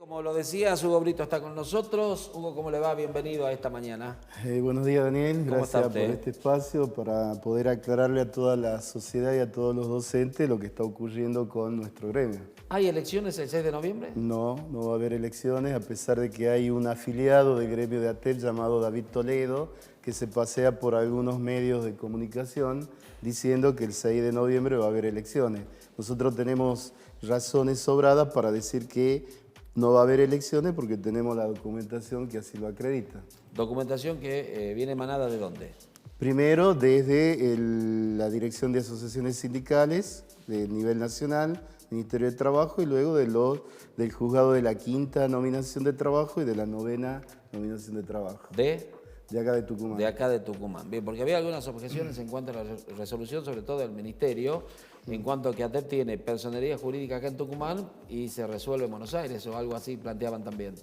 Como lo decías, Hugo Brito está con nosotros. Hugo, ¿cómo le va? Bienvenido a esta mañana. Buenos días, Daniel. ¿Cómo está Gracias por usted? este espacio para poder aclararle a toda la sociedad y a todos los docentes lo que está ocurriendo con nuestro gremio. ¿Hay elecciones el 6 de noviembre? No, no va a haber elecciones, a pesar de que hay un afiliado del gremio de ATEP llamado David Toledo, que se pasea por algunos medios de comunicación diciendo que el 6 de noviembre va a haber elecciones. Nosotros tenemos razones sobradas para decir que no va a haber elecciones porque tenemos la documentación que así lo acredita. Documentación que viene emanada ¿de dónde? Primero, desde la Dirección de Asociaciones Sindicales de nivel nacional, Ministerio de Trabajo, y luego del juzgado de la 5ª nominación de trabajo y de la 9ª nominación de trabajo. De acá de Tucumán. De acá de Tucumán. Bien, porque había algunas objeciones en cuanto a la resolución, sobre todo del Ministerio, en cuanto a que ATEP tiene personería jurídica acá en Tucumán y se resuelve en Buenos Aires o algo así, planteaban también.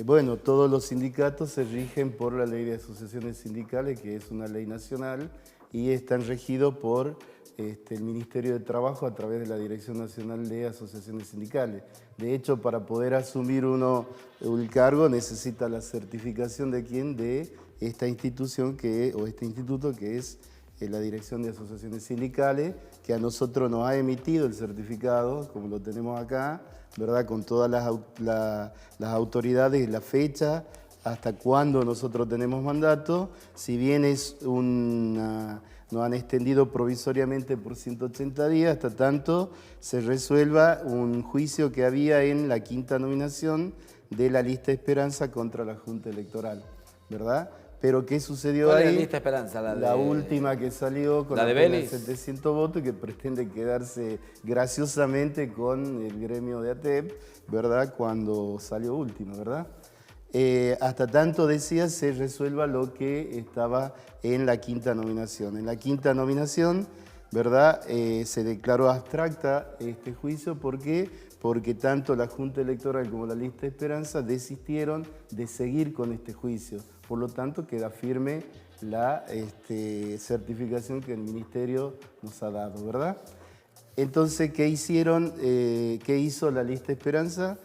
Bueno, todos los sindicatos se rigen por la Ley de Asociaciones Sindicales, que es una ley nacional, y están regidos por el Ministerio de Trabajo a través de la Dirección Nacional de Asociaciones Sindicales. De hecho, para poder asumir uno el cargo necesita la certificación de quién, de esta institución o este instituto que es la Dirección de Asociaciones Sindicales, que a nosotros nos ha emitido el certificado, como lo tenemos acá, ¿verdad? Con todas las autoridades y la fecha, hasta cuándo nosotros tenemos mandato. Si bien nos han extendido provisoriamente por 180 días, hasta tanto se resuelva un juicio que había en la 5ª nominación de la lista Esperanza contra la Junta Electoral, ¿verdad? Pero ¿qué sucedió ¿Cuál ahí? es la lista Esperanza? La última que salió con ¿La de apenas Vélez? 700 votos y que pretende quedarse graciosamente con el gremio de ATEP, ¿verdad? Cuando salió último, ¿verdad? Hasta tanto, decía, se resuelva lo que estaba en la 5ª nominación. En la 5ª nominación, ¿verdad? Se declaró abstracta este juicio. ¿Por qué? Porque tanto la Junta Electoral como la lista Esperanza desistieron de seguir con este juicio. Por lo tanto, queda firme la certificación que el Ministerio nos ha dado, ¿verdad? Entonces, ¿qué hicieron? ¿Qué hizo la lista Esperanza?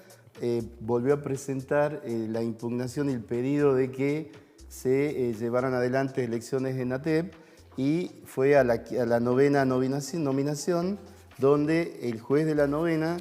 Volvió a presentar la impugnación y el pedido de que se llevaran adelante elecciones en ATEP, y fue a la 9ª nominación donde el juez de la 9ª,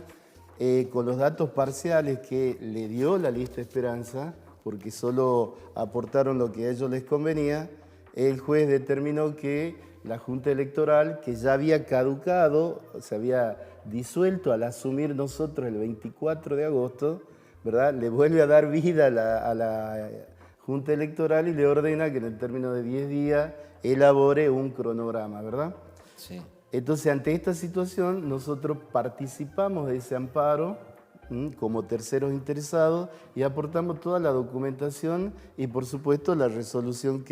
con los datos parciales que le dio la lista Esperanza, porque solo aportaron lo que a ellos les convenía, el juez determinó que la Junta Electoral, que ya había caducado, se había disuelto al asumir nosotros el 24 de agosto, ¿verdad? Le vuelve a dar vida a la Junta Electoral y le ordena que en el término de 10 días elabore un cronograma, ¿verdad? Sí. Entonces, ante esta situación, nosotros participamos de ese amparo como terceros interesados y aportamos toda la documentación y, por supuesto, la resolución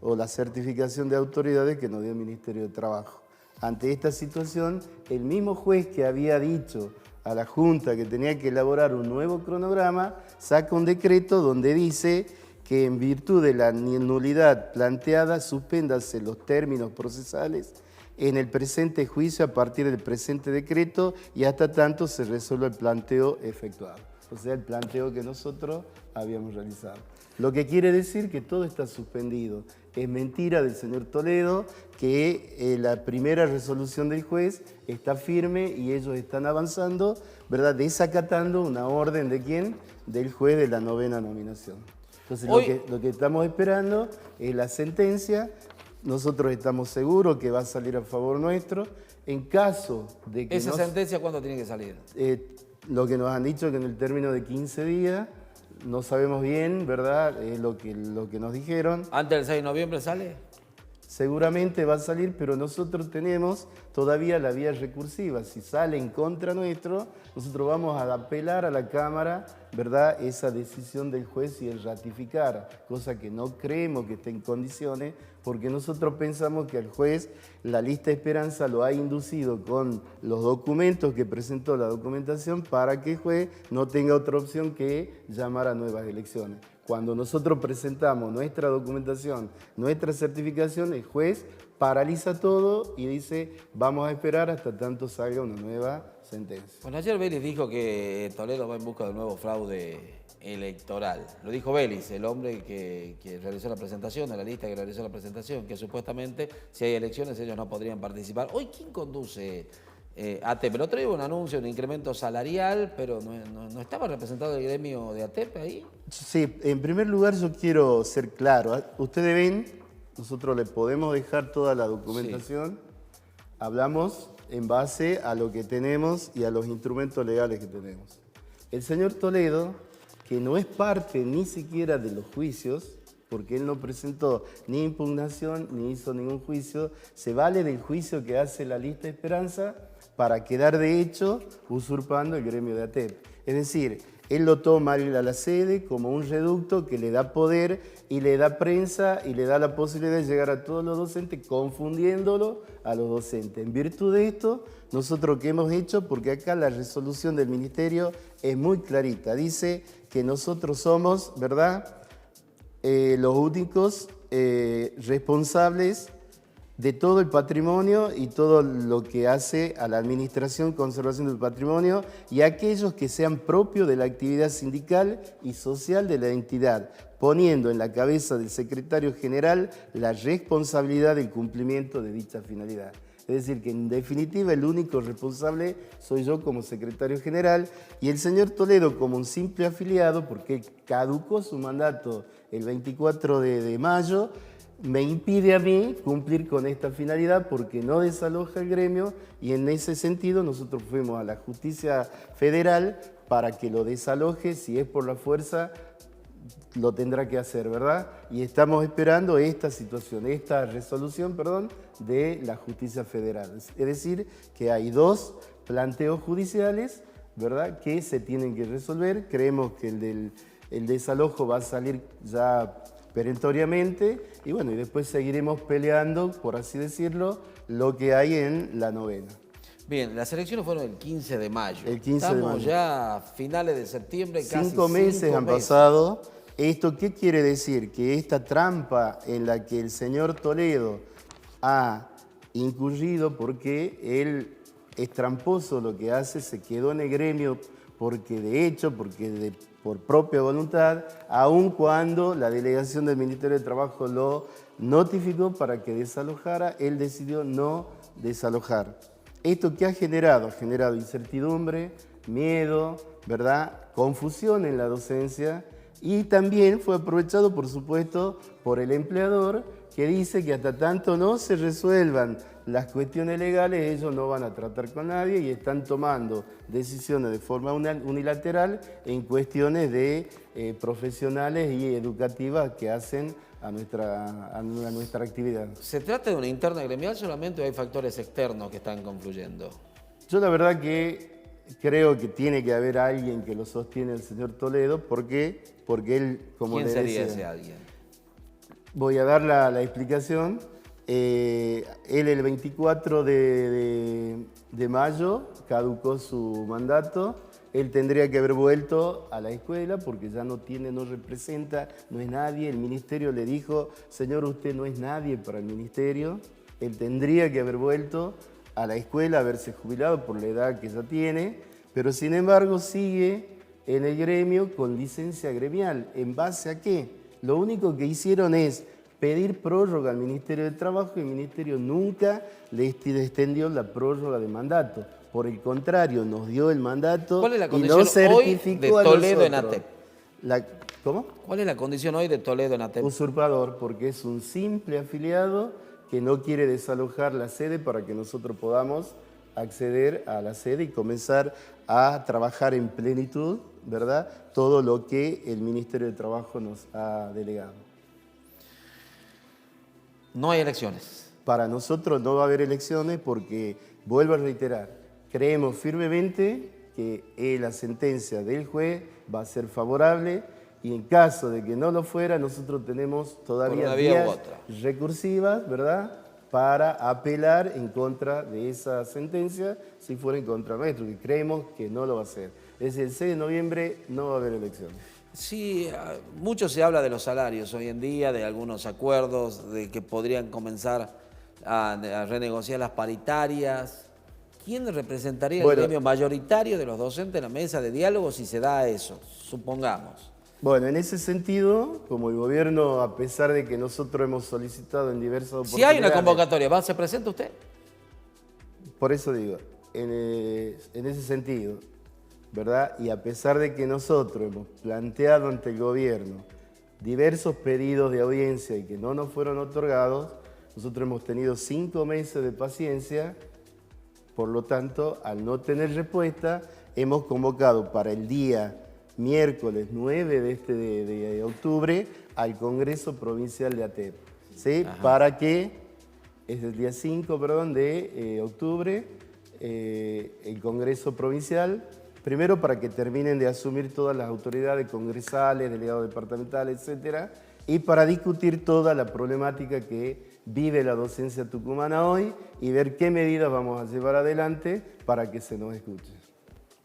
o la certificación de autoridades que nos dio el Ministerio de Trabajo. Ante esta situación, el mismo juez que había dicho a la Junta que tenía que elaborar un nuevo cronograma, saca un decreto donde dice que en virtud de la nulidad planteada, suspéndase los términos procesales en el presente juicio a partir del presente decreto y hasta tanto se resuelva el planteo efectuado. O sea, el planteo que nosotros habíamos realizado. Lo que quiere decir que todo está suspendido. Es mentira del señor Toledo que la primera resolución del juez está firme y ellos están avanzando, ¿verdad? Desacatando una orden ¿de quién? Del juez de la 9ª nominación. Entonces, lo que estamos esperando es la sentencia. Nosotros estamos seguros que va a salir a favor nuestro. En caso de que ¿Esa sentencia cuándo tiene que salir? Lo que nos han dicho que en el término de 15 días, no sabemos bien, ¿verdad? Lo que nos dijeron. ¿Antes del 6 de noviembre sale? Seguramente va a salir, pero nosotros tenemos todavía la vía recursiva. Si sale en contra nuestro, nosotros vamos a apelar a la Cámara, ¿verdad?, esa decisión del juez y el ratificar, cosa que no creemos que esté en condiciones, porque nosotros pensamos que el juez, la lista Esperanza lo ha inducido con los documentos que presentó, la documentación, para que el juez no tenga otra opción que llamar a nuevas elecciones. Cuando nosotros presentamos nuestra documentación, nuestra certificación, el juez paraliza todo y dice, vamos a esperar hasta tanto salga una nueva certificación. sentencia. Bueno, ayer Vélez dijo que Toledo va en busca de un nuevo fraude electoral. Lo dijo Vélez, el hombre que realizó la presentación, de la lista que realizó la presentación, que supuestamente si hay elecciones ellos no podrían participar. Hoy, ¿quién conduce ATEP? El otro día hubo un anuncio, un incremento salarial, pero no estaba representado el gremio de ATEP ahí. Sí, en primer lugar yo quiero ser claro. Ustedes ven, nosotros le podemos dejar toda la documentación. Sí. Hablamos en base a lo que tenemos y a los instrumentos legales que tenemos. El señor Toledo, que no es parte ni siquiera de los juicios, porque él no presentó ni impugnación ni hizo ningún juicio, se vale del juicio que hace la lista de Esperanza para quedar de hecho usurpando el gremio de ATEP. Es decir, él lo toma a la sede como un reducto que le da poder y le da prensa y le da la posibilidad de llegar a todos los docentes confundiéndolo a los docentes. En virtud de esto, nosotros ¿qué hemos hecho? Porque acá la resolución del ministerio es muy clarita. Dice que nosotros somos, ¿verdad?, los únicos responsables de todo el patrimonio y todo lo que hace a la administración, conservación del patrimonio y aquellos que sean propios de la actividad sindical y social de la entidad, poniendo en la cabeza del secretario general la responsabilidad del cumplimiento de dicha finalidad. Es decir, que en definitiva el único responsable soy yo como secretario general y el señor Toledo como un simple afiliado, porque caducó su mandato el 24 de mayo, me impide a mí cumplir con esta finalidad porque no desaloja el gremio y en ese sentido nosotros fuimos a la justicia federal para que lo desaloje, si es por la fuerza lo tendrá que hacer, ¿verdad? Y estamos esperando esta situación, esta resolución, perdón, de la justicia federal. Es decir, que hay dos planteos judiciales, ¿verdad?, que se tienen que resolver. Creemos que el desalojo va a salir ya perentoriamente y bueno, y después seguiremos peleando, por así decirlo, lo que hay en la novena. Bien, las elecciones fueron el 15 de mayo. El 15 de mayo. Estamos ya a finales de septiembre, casi 5 meses han pasado. ¿Esto qué quiere decir? Que esta trampa en la que el señor Toledo ha incurrido, porque él es tramposo lo que hace, se quedó en el gremio porque de hecho, por propia voluntad, aun cuando la delegación del Ministerio de Trabajo lo notificó para que desalojara, él decidió no desalojar. ¿Esto qué ha generado? Ha generado incertidumbre, miedo, ¿verdad?, confusión en la docencia y también fue aprovechado, por supuesto, por el empleador que dice que hasta tanto no se resuelvan las cuestiones legales, ellos no van a tratar con nadie y están tomando decisiones de forma unilateral en cuestiones de profesionales y educativas que hacen a nuestra actividad. ¿Se trata de una interna gremial solamente o hay factores externos que están confluyendo? Yo la verdad que creo que tiene que haber alguien que lo sostiene al señor Toledo. ¿Por qué? Porque él, como ¿Quién le sería decía, ese alguien? Voy a dar la explicación. Él el 24 de mayo caducó su mandato. Él tendría que haber vuelto a la escuela porque ya no representa, no es nadie. El ministerio le dijo, señor, usted no es nadie para el ministerio. Él tendría que haber vuelto a la escuela, haberse jubilado por la edad que ya tiene, pero sin embargo sigue en el gremio con licencia gremial. ¿En base a qué? Lo único que hicieron es pedir prórroga al Ministerio de Trabajo y el Ministerio nunca le extendió la prórroga de mandato. Por el contrario, nos dio el mandato y no certificó hoy de Toledo en ATEP? ¿Cómo? ¿Cuál es la condición hoy de Toledo en ATEP? Usurpador, porque es un simple afiliado que no quiere desalojar la sede para que nosotros podamos acceder a la sede y comenzar a trabajar en plenitud, ¿verdad?, todo lo que el Ministerio de Trabajo nos ha delegado. No hay elecciones. Para nosotros no va a haber elecciones porque, vuelvo a reiterar, creemos firmemente que la sentencia del juez va a ser favorable y en caso de que no lo fuera, nosotros tenemos todavía vías recursivas, ¿verdad?, para apelar en contra de esa sentencia si fuera en contra nuestro, y creemos que no lo va a hacer. Es decir, el 6 de noviembre no va a haber elecciones. Sí, mucho se habla de los salarios hoy en día, de algunos acuerdos, de que podrían comenzar a renegociar las paritarias. ¿quién representaría el Bueno. gremio mayoritario de los docentes en la mesa de diálogo si se da eso? Supongamos. Bueno, en ese sentido, como el gobierno, a pesar de que nosotros hemos solicitado en diversas oportunidades... Si hay una convocatoria, ¿se presenta usted? Por eso digo, en ese sentido, ¿verdad? Y a pesar de que nosotros hemos planteado ante el gobierno diversos pedidos de audiencia y que no nos fueron otorgados, nosotros hemos tenido 5 meses de paciencia, por lo tanto, al no tener respuesta, hemos convocado para el día miércoles 9 de octubre al Congreso Provincial de ATEP, ¿sí? Para que, es el día 5, perdón, de octubre, el Congreso Provincial, primero para que terminen de asumir todas las autoridades congresales, delegados departamentales, etcétera, y para discutir toda la problemática que vive la docencia tucumana hoy y ver qué medidas vamos a llevar adelante para que se nos escuche.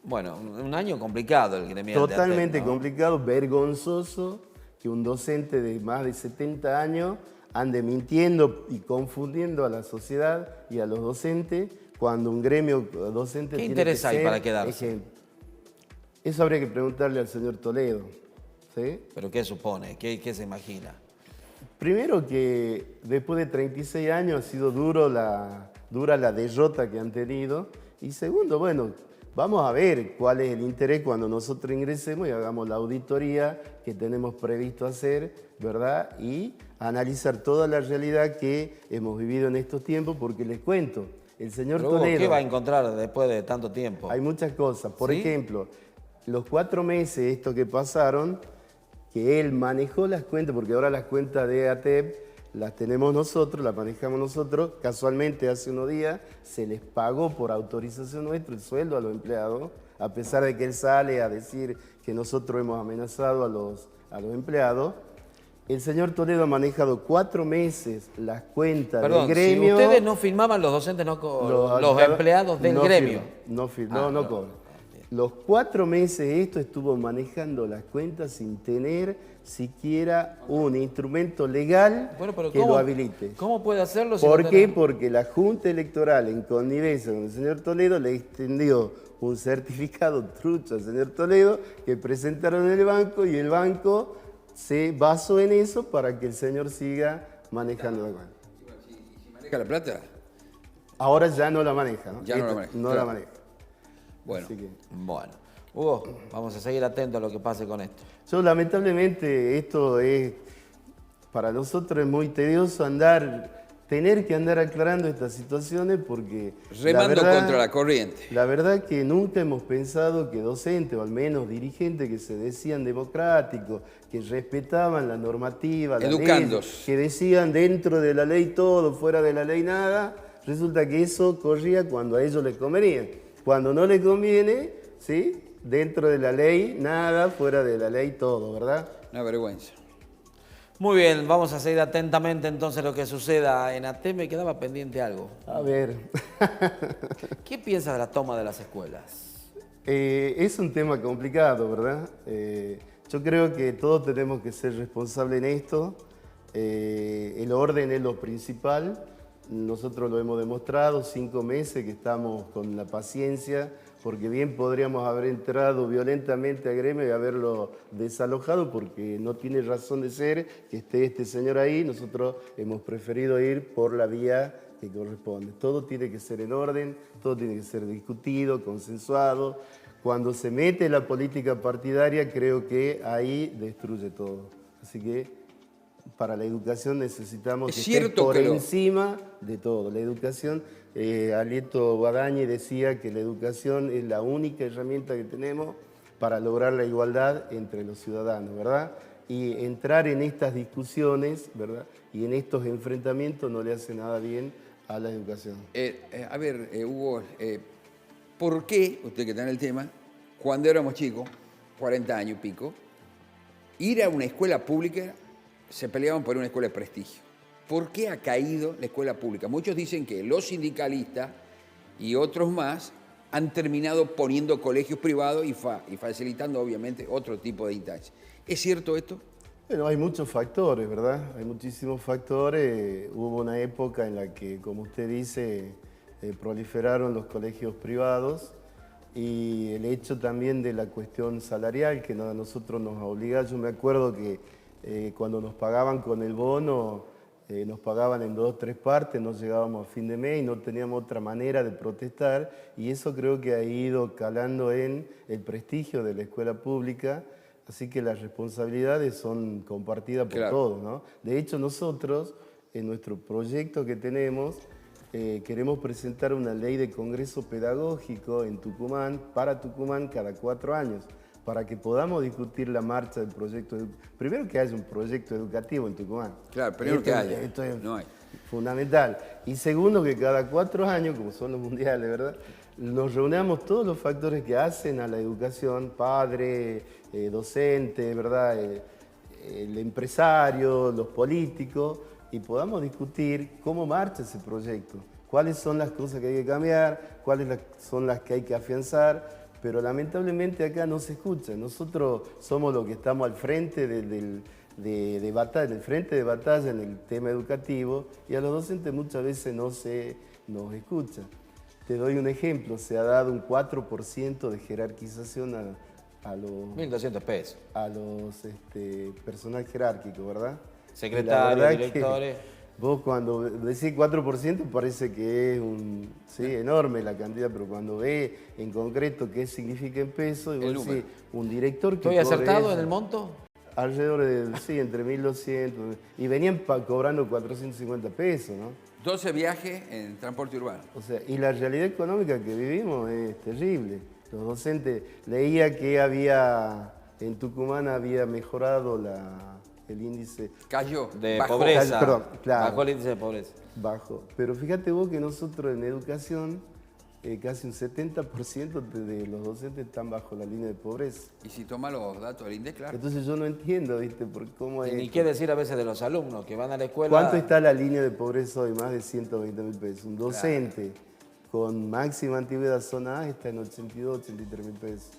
Bueno, un año complicado el gremial de Totalmente ATEP, ¿no? complicado, vergonzoso que un docente de más de 70 años ande mintiendo y confundiendo a la sociedad y a los docentes cuando un gremio docente ¿Qué tiene interés que hay ser para quedarse? ejemplo. Eso habría que preguntarle al señor Toledo, ¿sí? ¿Pero qué supone? ¿Qué se imagina? Primero que después de 36 años ha sido dura la derrota que han tenido. Y segundo, bueno, vamos a ver cuál es el interés cuando nosotros ingresemos y hagamos la auditoría que tenemos previsto hacer, ¿verdad? Y analizar toda la realidad que hemos vivido en estos tiempos, porque les cuento, el señor Pero, Hugo, Toledo... ¿qué va a encontrar después de tanto tiempo? Hay muchas cosas. Por ¿Sí? ejemplo, los 4 meses estos que pasaron, que él manejó las cuentas, porque ahora las cuentas de ATEP las tenemos nosotros, las manejamos nosotros. Casualmente hace unos días se les pagó por autorización nuestra el sueldo a los empleados, a pesar de que él sale a decir que nosotros hemos amenazado a los empleados. El señor Toledo ha manejado 4 meses las cuentas Perdón, del gremio. si ustedes no firmaban, los docentes no los empleados del no gremio. No cobran. Los 4 meses esto estuvo manejando las cuentas sin tener siquiera un instrumento legal Bueno, pero que lo habilite. ¿Cómo puede hacerlo si no ¿Por qué? tenemos? Porque la Junta Electoral, en connivencia con el señor Toledo, le extendió un certificado trucho al señor Toledo que presentaron en el banco y el banco se basó en eso para que el señor siga manejando la cuenta. ¿Si maneja la plata? Ahora ya no la maneja, ¿no? Ya no la maneja, No claro. la maneja. Bueno, Así que- Bueno, Hugo, vamos a seguir atentos a lo que pase con esto. Yo lamentablemente esto es, para nosotros es muy tedioso tener que andar aclarando estas situaciones porque... remando contra la corriente. La verdad que nunca hemos pensado que docentes, o al menos dirigentes que se decían democráticos, que respetaban la normativa, la ley, Educandos. que decían dentro de la ley todo, fuera de la ley nada, resulta que eso corría cuando a ellos les convenía. Cuando no les conviene, ¿sí? Dentro de la ley nada, fuera de la ley todo, ¿verdad? Una vergüenza. Muy bien, vamos a seguir atentamente entonces lo que suceda en ATEP. Me quedaba pendiente algo. A ver, ¿Qué piensa de la toma de las escuelas? es un tema complicado, ¿verdad? Yo creo que todos tenemos que ser responsables en esto. El orden es lo principal. Nosotros lo hemos demostrado, 5 meses que estamos con la paciencia, porque bien podríamos haber entrado violentamente al gremio y haberlo desalojado, porque no tiene razón de ser que esté este señor ahí. Nosotros hemos preferido ir por la vía que corresponde. Todo tiene que ser en orden, todo tiene que ser discutido, consensuado. Cuando se mete la política partidaria, creo que ahí destruye todo. Así que para la educación necesitamos Es que esté cierto por que encima de todo. La educación, Alieto Guadañi decía que la educación es la única herramienta que tenemos para lograr la igualdad entre los ciudadanos, ¿verdad? Y entrar en estas discusiones, ¿verdad? Y en estos enfrentamientos no le hace nada bien a la educación. A ver, Hugo, ¿por qué, usted que está en el tema, cuando éramos chicos, 40 años y pico, ir a una escuela pública se peleaban por una escuela de prestigio? ¿Por qué ha caído la escuela pública? Muchos dicen que los sindicalistas y otros más han terminado poniendo colegios privados y facilitando, obviamente, otro tipo de instancias. ¿Es cierto esto? Bueno, hay muchos factores, ¿verdad? Hay muchísimos factores. Hubo una época en la que, como usted dice, proliferaron los colegios privados y el hecho también de la cuestión salarial que a nosotros nos obliga. Yo me acuerdo que cuando nos pagaban con el bono, nos pagaban en 2 o 3 partes, no llegábamos a fin de mes y no teníamos otra manera de protestar, y eso creo que ha ido calando en el prestigio de la escuela pública, así que las responsabilidades son compartidas por todos, ¿no? De hecho, nosotros, en nuestro proyecto que tenemos, queremos presentar una ley de congreso pedagógico en Tucumán, para Tucumán, cada 4 años, para que podamos discutir la marcha del proyecto. Primero que haya un proyecto educativo en Tucumán. Claro, primero que haya. Esto es no hay. fundamental. Y segundo, que cada 4 años, como son los mundiales, ¿verdad?, nos reunamos todos los factores que hacen a la educación, padre, docente, ¿verdad?, el empresario, los políticos, y podamos discutir cómo marcha ese proyecto, cuáles son las cosas que hay que cambiar, cuáles son las que hay que afianzar, pero lamentablemente acá no se escucha. Nosotros somos los que estamos al frente del frente de batalla en el tema educativo, y a los docentes muchas veces no se nos escucha. Te doy un ejemplo, se ha dado un 4% de jerarquización a los 1.200 pesos. A los personal jerárquico, ¿verdad? Secretarios, directores. Vos cuando decís 4% parece que es enorme la cantidad, pero cuando ves en concreto qué significa en pesos, y vos decís, un director que ¿Estoy acertado en el monto? Alrededor de, entre 1.200, y venían cobrando 450 pesos, ¿no? 12 viajes en transporte urbano. O sea, y la realidad económica que vivimos es terrible. Los docentes, leía que en Tucumán había mejorado el índice. Cayó. De bajó. pobreza. Perdón, claro. Bajó el índice de pobreza. Bajo. Pero fíjate vos que nosotros en educación, casi un 70% de los docentes están bajo la línea de pobreza. Y si toma los datos del INDEC, claro. Entonces yo no entiendo, ¿viste? Por cómo es. Ni qué decir a veces de los alumnos que van a la escuela. ¿Cuánto está la línea de pobreza hoy? Más de 120.000 pesos. Un docente con máxima antigüedad zona A está en 82, 83.000 pesos.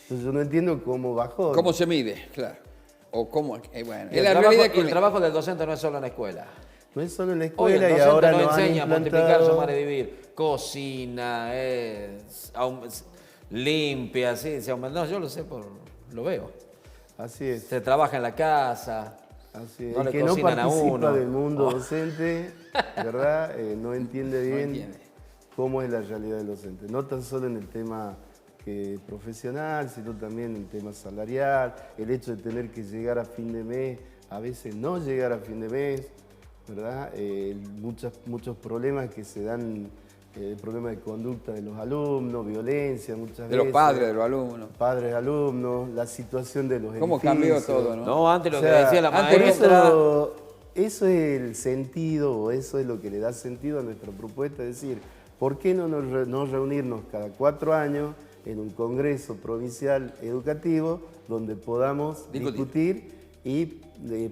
Entonces yo no entiendo cómo bajó. ¿Cómo se mide? Claro. O cómo. Bueno, El trabajo del docente no es solo en la escuela. No es solo en la Hoy el escuela, y docente ahora no nos han enseña a multiplicar su implantado. manera de vivir. Cocina, limpia, sí, se aumenta. No, yo lo sé, lo veo. Así es. Se trabaja en la casa. Así es. No El le que no cocinan a participa uno. del mundo docente, ¿verdad? No entiende bien entiende. cómo es la realidad del docente. No tan solo en el tema profesional, sino también en el tema salarial, el hecho de tener que llegar a fin de mes, a veces no llegar a fin de mes, ¿verdad? Muchos problemas que se dan, problemas de conducta de los alumnos, violencia muchas veces. De los padres de los alumnos. Padres, alumnos, la situación de los ¿Cómo cambió todo, no? No, antes lo O que sea, decía la antes maestra. Eso es el sentido, o eso es lo que le da sentido a nuestra propuesta, es decir, ¿por qué no reunirnos cada 4 años en un congreso provincial educativo donde podamos discutir y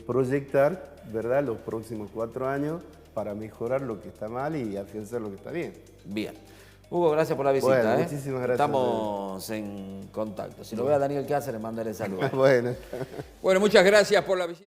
proyectar, ¿verdad?, los próximos 4 años para mejorar lo que está mal y afianzar lo que está bien? Bien. Hugo, gracias por la visita. Bueno, muchísimas gracias. Estamos en contacto. Si lo ve a Daniel Cáceres, mándale saludos. Bueno. Bueno, muchas gracias por la visita.